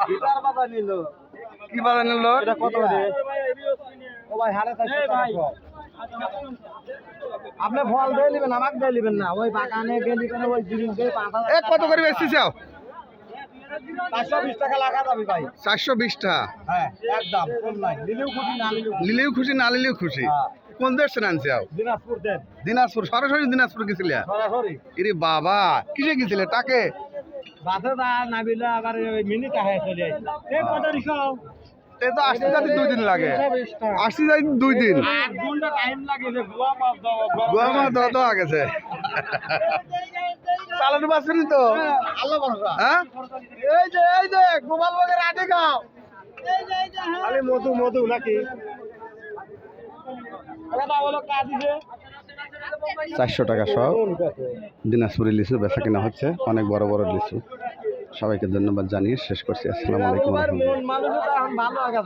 Guitar বাজা নিল। কি বাজার নিল? এটা কত রে? ও ভাই 450 টাকা। আপনি ফল দিয়ে নেবেন, আমাকে দিয়ে নেবেন না। ওই বাগানে গেলি কেন ওই জিনিস দিয়ে 5000 এ কত করে বেচতে চাও? 420 টাকা লাগা যাবে ভাই। 420 টাকা। হ্যাঁ, একদম কম নাই। নিলেও খুশি, না নিলেও খুশি। নিলেও খুশি না নিলেও খুশি। হ্যাঁ। কোন দেশ থেকে আনছে আও? দিনাজপুর দেন। দিনাজপুর, সরাসরি দিনাজপুর গেছিলে? সরাসরি। ইরে বাবা, কিসে গেছিলে? টাকে? বাসে দা নাবিলে আবার ওই মিনিট আহে চলে আসছে। এই কত রিসাও? এ তো আসতে যাতে 2 দিন লাগে। 420 টাকা। আসতে যাই 2 দিন। 8 ঘন্টা টাইম লাগে যে গোয়া মাছ দাও। গোয়ামা দেওয়া গেছে। চালানো পাচ্ছেন তো? আল্লাহ ভরসা। হ্যাঁ, এই যে গোপাল বাগের আটে গাও। আরে মধু মধু নাকি? ওটা হলো কাজ দিছে। 400 টাকা সব দিনাজপুরি লিচু বেচা কেনা হচ্ছে, অনেক বড় বড় লিচু। সবাইকে ধন্যবাদ জানিয়ে শেষ করছি। আসসালামু আলাইকুম। মন মানুষ এখন ভালো আগে